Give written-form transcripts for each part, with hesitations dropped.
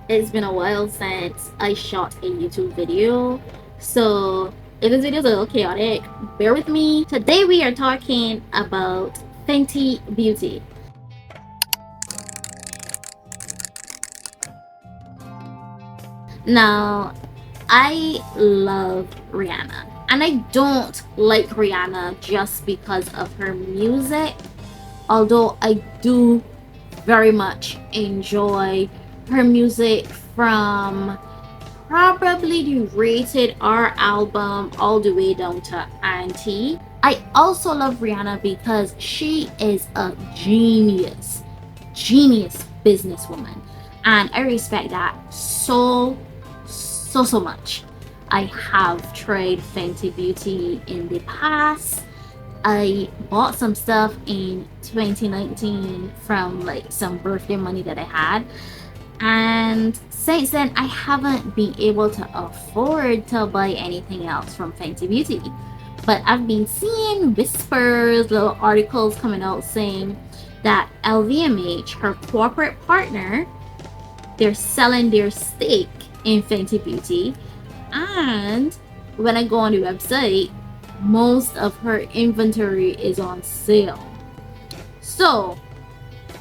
It's been a while since I shot a YouTube video, so if this video is a little chaotic, bear with me. Today we are talking about Fenty Beauty. Now, I love Rihanna, and I don't like Rihanna just because of her music, although I do very much enjoy her music from probably the Rated R album all the way down to Auntie. I also love Rihanna because she is a genius businesswoman, and I respect that so much. I have tried Fenty Beauty in the past. I bought some stuff in 2019 from like some birthday money that I had, and since then I haven't been able to afford to buy anything else from Fenty Beauty. But I've been seeing whispers, little articles coming out saying that LVMH, her corporate partner, they're selling their stake in Fenty Beauty, and when I go on the website, most of her inventory is on sale. So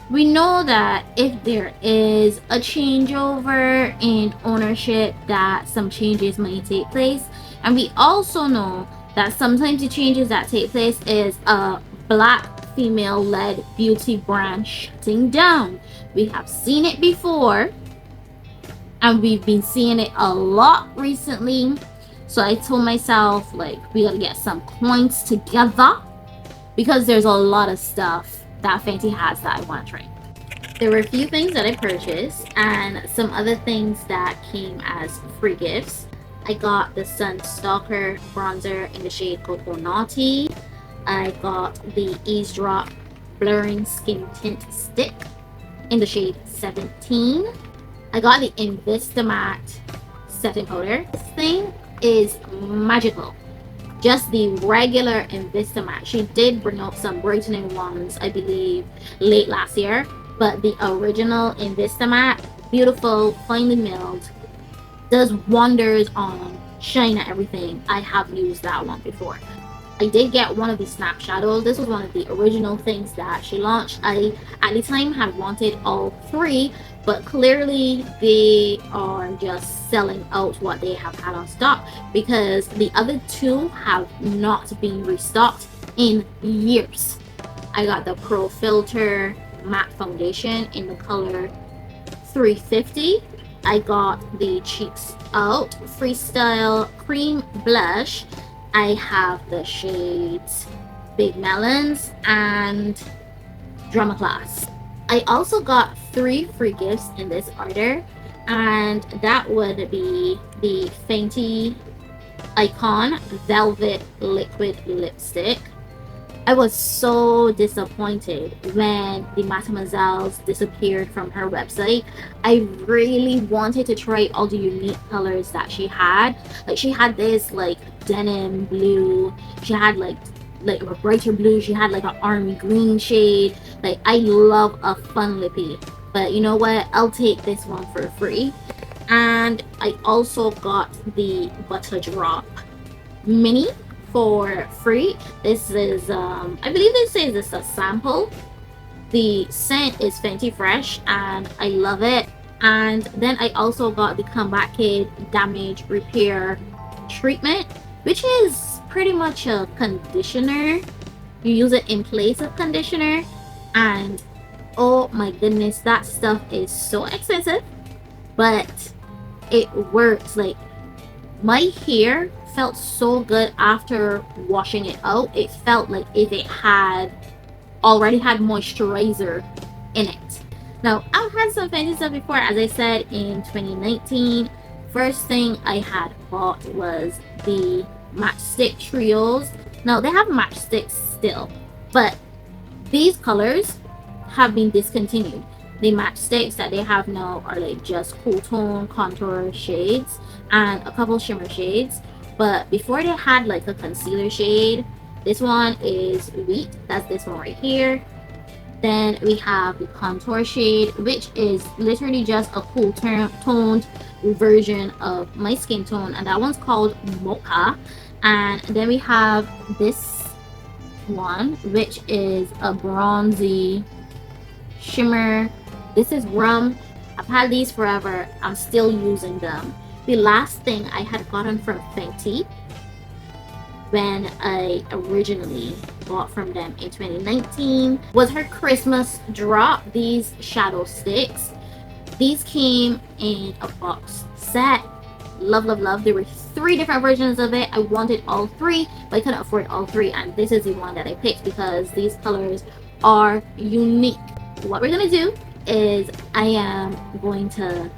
we know that if there is a changeover in ownership, that some changes might take place, and we also know that sometimes the changes that take place is a black female-led beauty brand shutting down. We have seen it before, and we've been seeing it a lot recently. So I told myself, like, we gotta get some coins together because there's a lot of stuff that Fenty has that I want to try. There were a few things that I purchased and some other things that came as free gifts. I got the Sunstalker bronzer in the shade Cocoa Naughty. I got the Eavesdrop blurring skin tint stick in the shade 17. I got the Invistamatte setting powder. This thing is magical. Just the regular Invistamatte. She did bring out some brightening ones, I believe, late last year, but the original Invistamatte, beautiful, finely milled, does wonders on shine and everything. I have used that one before. I did get one of the snap shadows. This was one of the original things that she launched. I at the time had wanted all three, but clearly they are just selling out what they have had on stock because the other two have not been restocked in years. I got the Pro Filt'r matte foundation in the color 350. I got the Cheeks Out Freestyle cream blush. I have the shades Big Melons and Drama Class. I also got 3 free gifts in this order, and that would be the Fenty Icon Velvet Liquid Lipstick. I was so disappointed when the Mademoiselle's disappeared from her website. I really wanted to try all the unique colors that she had. Like, she had this like denim blue, she had like a brighter blue, she had like an army green shade. Like, I love a fun lippy, but you know what, I'll take this one for free. And I also got the Butter Drop Mini for free. This is I believe this is a sample. The scent is Fenty Fresh and I love it. And then I also got the Comeback Kid Damage Repair Treatment, which is pretty much a conditioner. You use it in place of conditioner, and oh my goodness, that stuff is so expensive, but it works. Like, my hair felt so good after washing it out. It felt like if it had already had moisturizer in it. Now, I've had some Fenty stuff before, as I said, in 2019. First thing I had bought was the matchstick trios. Now, they have matchsticks still, but these colors have been discontinued. The matchsticks that they have now are like just cool tone contour shades and a couple shimmer shades. But before, they had like a concealer shade. This one is Wheat. That's this one right here. Then we have the contour shade, which is literally just a cool toned version of my skin tone, and that one's called Mocha. And then we have this one, which is a bronzy shimmer. This is Rum. I've had these forever. I'm still using them. The last thing I had gotten from Fenty when I originally bought from them in 2019 was her Christmas drop, these shadow sticks. These came in a box set. Love, love, love. There were 3 different versions of it. I wanted all 3, but I couldn't afford all 3, and this is the one that I picked because these colors are unique. What we're gonna do is I am going to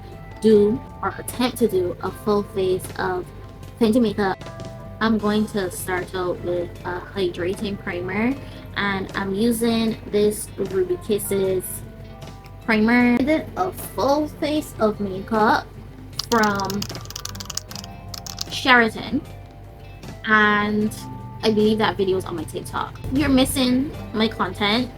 do or attempt to do a full face of Fenty makeup. I'm going to start out with a hydrating primer, and I'm using this Ruby Kisses primer. I did a full face of makeup from Sheraton, and I believe that video is on my TikTok. If you're missing my content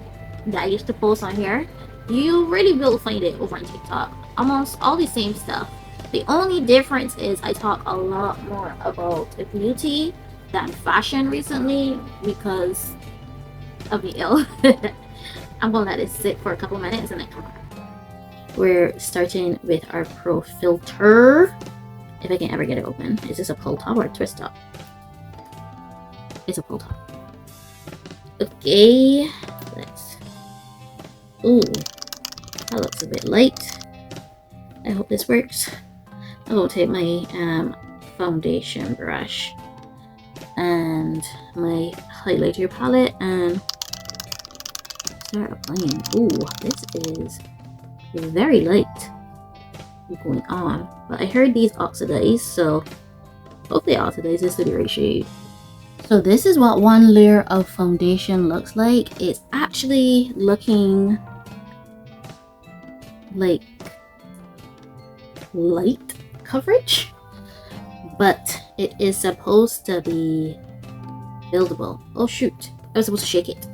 that I used to post on here, you really will find it over on TikTok. Almost all the same stuff. The only difference is I talk a lot more about beauty than fashion recently because of the ill. I'm gonna let it sit for a couple minutes and then come back. We're starting with our Pro Filt'r. If I can ever get it open. Is this a pull top or a twist top? It's a pull top. Okay, let's... Ooh, that looks a bit light. I hope this works. I will take my foundation brush and my highlighter palette and start applying. Ooh, this is very light going on, but I heard these oxidize, so hopefully oxidize this to the right shade. So this is what one layer of foundation looks like. It's actually looking like light coverage, but it is supposed to be buildable. Oh shoot, I was supposed to shake it.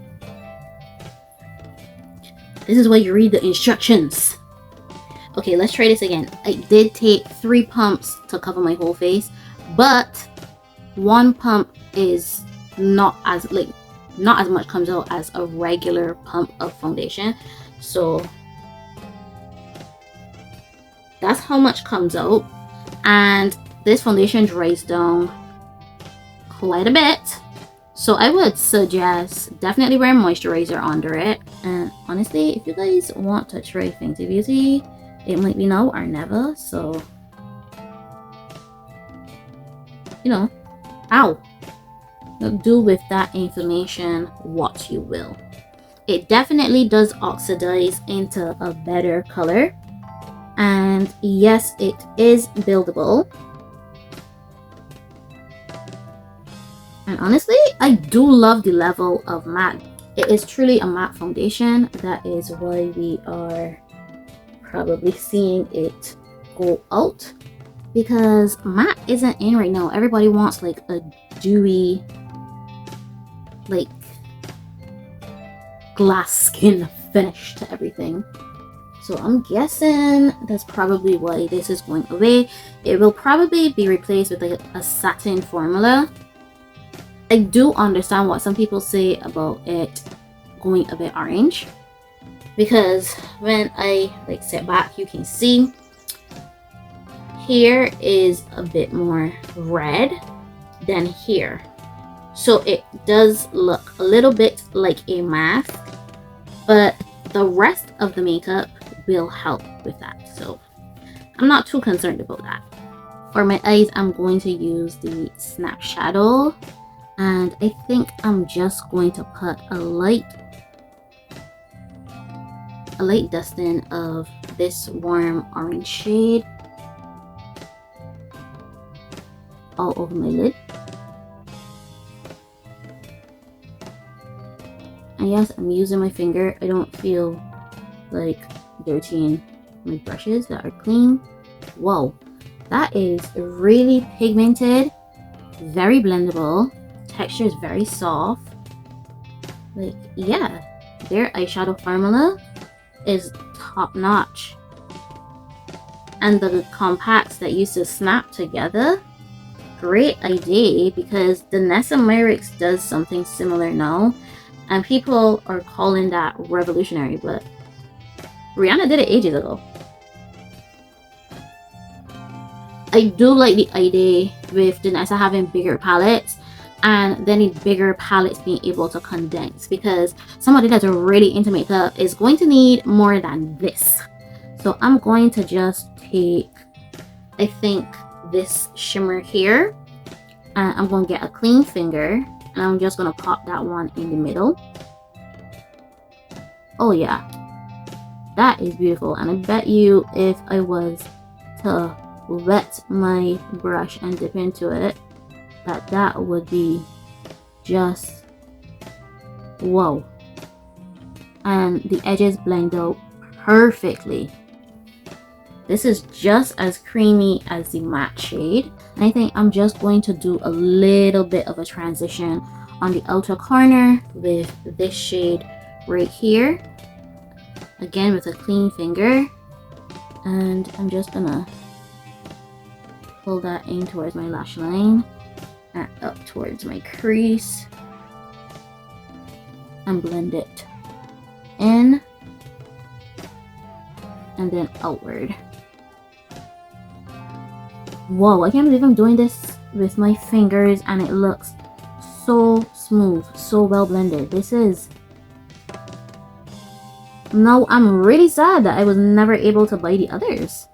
This is why you read the instructions. Okay, let's try this again. I did take 3 pumps to cover my whole face, but 1 pump is not as much comes out as a regular pump of foundation. So that's how much comes out, and this foundation dries down quite a bit, so I would suggest definitely wear moisturizer under it. And honestly, if you guys want to try Fenty Beauty, it might be now or never, so you know, ow, do with that information what you will. It definitely does oxidize into a better color, and yes, it is buildable. And honestly, I do love the level of matte. It is truly a matte foundation. That is why we are probably seeing it go out, because matte isn't in right now. Everybody wants like a dewy, like glass skin finish to everything. So I'm guessing that's probably why this is going away. It will probably be replaced with like a satin formula. I do understand what some people say about it going a bit orange, because when I like sit back, you can see here is a bit more red than here. So it does look a little bit like a mask, but the rest of the makeup will help with that. So I'm not too concerned about that. For my eyes, I'm going to use the Snap Shadow, and I think I'm just going to put a light dusting of this warm orange shade all over my lid. And yes, I'm using my finger. I don't feel like dirtying my brushes that are clean. Whoa, that is really pigmented, very blendable. Texture is very soft. Like, yeah, their eyeshadow formula is top notch. And the compacts that used to snap together, great idea, because the Nessa Myrix does something similar now, and people are calling that revolutionary, but Rihanna did it ages ago. I do like the idea with the Nessa having bigger palettes, and then the bigger palettes being able to condense, because somebody that's really into makeup is going to need more than this. So I'm going to just take, I think, this shimmer here, and I'm going to get a clean finger, and I'm just going to pop that one in the middle. Oh yeah, that is beautiful. And I bet you if I was to wet my brush and dip into it, that would be just whoa. And the edges blend out perfectly. This is just as creamy as the matte shade. And I think I'm just going to do a little bit of a transition on the outer corner with this shade right here. Again with a clean finger. And I'm just gonna pull that in towards my lash line and up towards my crease. And blend it in. And then outward. Whoa, I can't believe I'm doing this with my fingers and it looks so smooth, so well blended. This is... No, I'm really sad that I was never able to buy the others.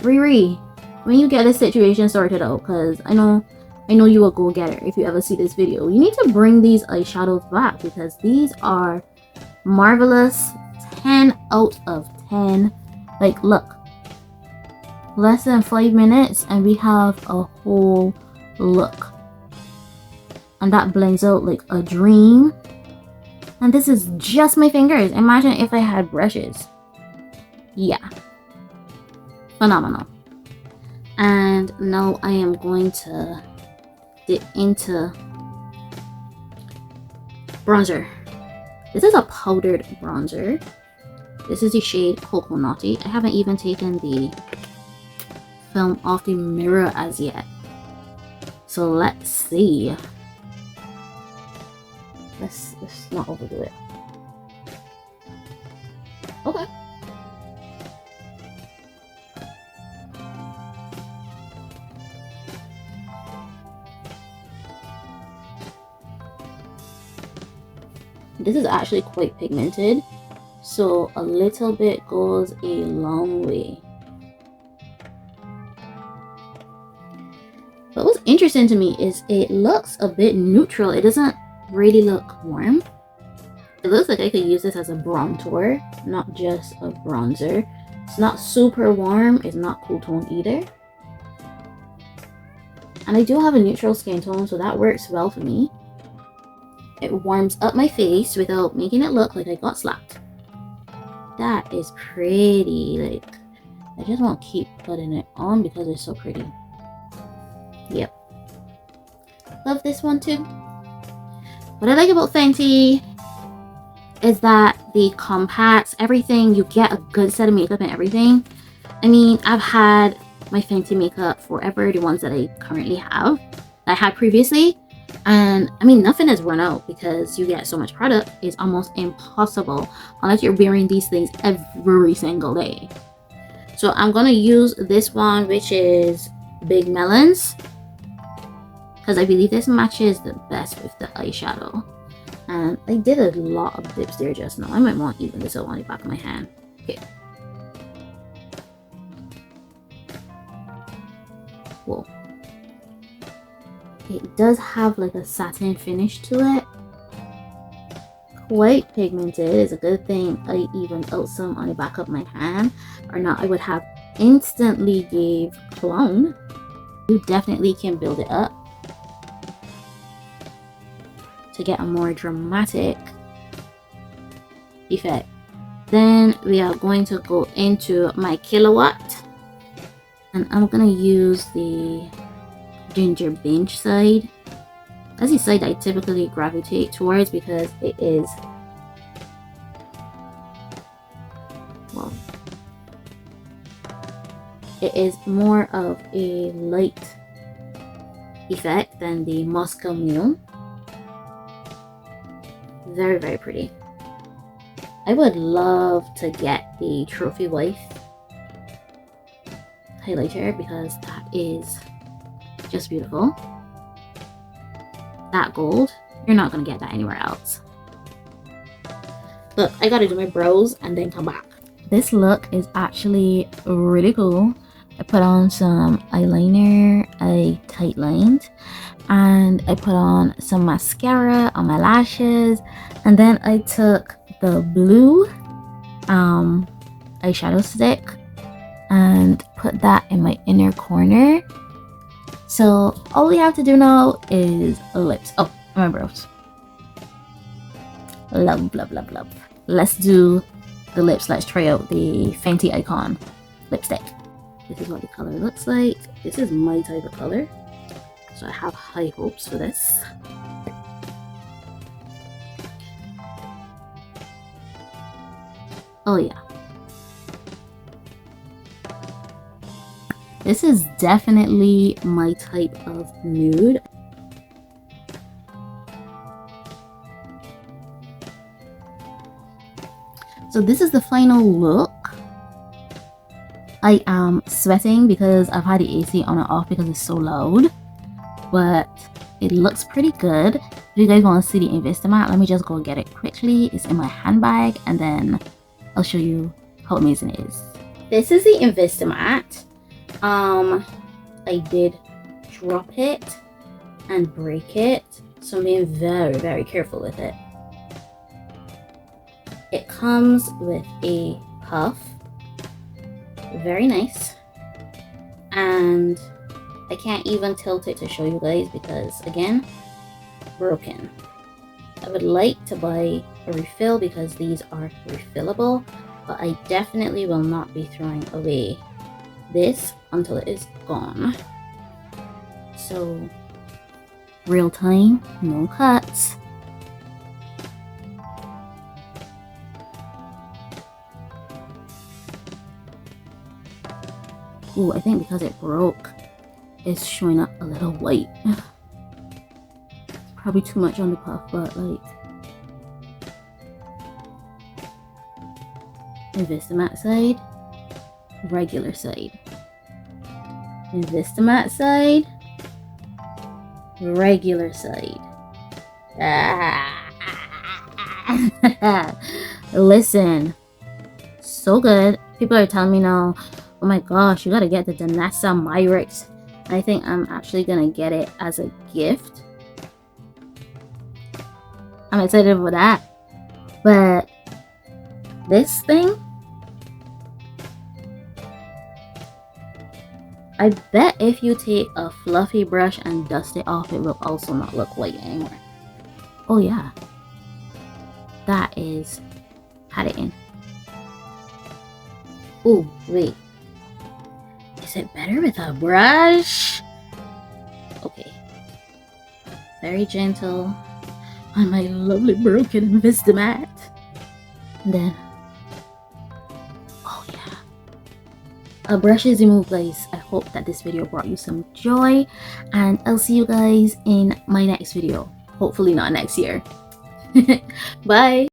Riri, when you get this situation sorted out, because I know you a go-getter if you ever see this video, you need to bring these eyeshadows back because these are marvelous. 10 out of 10. Like, look. Less than 5 minutes and we have a whole look. And that blends out like a dream. And this is just my fingers. Imagine if I had brushes. Yeah. Phenomenal. And now I am going to dip into bronzer. This is a powdered bronzer. This is the shade Coconutty. I haven't even taken the film off the mirror as yet. So let's see. Let's not overdo it. Okay. This is actually quite pigmented, so a little bit goes a long way. But what's interesting to me is it looks a bit neutral. It doesn't really look warm. It looks like I could use this as a bronzer, not just a bronzer. It's not super warm. It's not cool tone either. And I do have a neutral skin tone, so that works well for me. It warms up my face without making it look like I got slapped. That is pretty. Like, I just want to keep putting it on because it's so pretty. Yep. Love this one too. What I like about Fenty is that the compacts, everything, you get a good set of makeup and everything. I mean, I've had my Fenty makeup forever, the ones that I currently have, that I had previously. And I mean, nothing has run out because you get so much product. It's almost impossible unless you're wearing these things every single day. So I'm going to use this one, which is Big Melons, because I believe this matches the best with the eyeshadow. And I did a lot of dips there just now. I might want to even this out on the back of my hand. Okay. Whoa. It does have like a satin finish to it. Quite pigmented. It's a good thing I evened out some on the back of my hand. Or not, I would have instantly gave clown. You definitely can build it up to get a more dramatic effect. Then we are going to go into my Killawatt, and I'm gonna use the Ginger Binge side. That's the side I typically gravitate towards because it is It is more of a light effect than the Moscow Mule. Very, very pretty. I would love to get the Trophy Wife highlighter because that is just beautiful. That gold, you're not gonna get that anywhere else. Look, I gotta do my brows and then come back. This look is actually really cool. I put on some eyeliner, I tight lined, and I put on some mascara on my lashes, and then I took the blue eyeshadow stick and put that in my inner corner. So all we have to do now is lips. Oh, my brows. Love, love, love, love. Let's do the lips. Let's try out the Fenty Icon lipstick. This is what the color looks like. This is my type of color, so I have high hopes for this. Oh yeah. This is definitely my type of nude. So this is the final look. I am sweating because I've had the AC on and off because it's so loud, but it looks pretty good. If you guys want to see the Investimat, let me just go get it quickly. It's in my handbag and then I'll show you how amazing it is. This is the Investimat. I did drop it and break it, so I'm being very, very careful with it. It comes with a puff, very nice, and I can't even tilt it to show you guys because again, broken. I would like to buy a refill because these are refillable, but I definitely will not be throwing away this until it is gone. So real time, no cuts. Ooh, I think because it broke, it's showing up a little white. It's probably too much on the puff, but like, Investimat side, regular side. Investimat side, regular side. Listen, so good. People are telling me now, oh my gosh, you gotta get the Danessa Myrix. I think I'm actually gonna get it as a gift. I'm excited for that. But this thing, I bet if you take a fluffy brush and dust it off, it will also not look white anymore. Oh yeah, that is, had it in. Oh wait, is it better with a brush? Okay, very gentle on my lovely broken Investimat. And then, oh yeah, a brush is removed, guys. I hope that this video brought you some joy, and I'll see you guys in my next video. Hopefully not next year. Bye.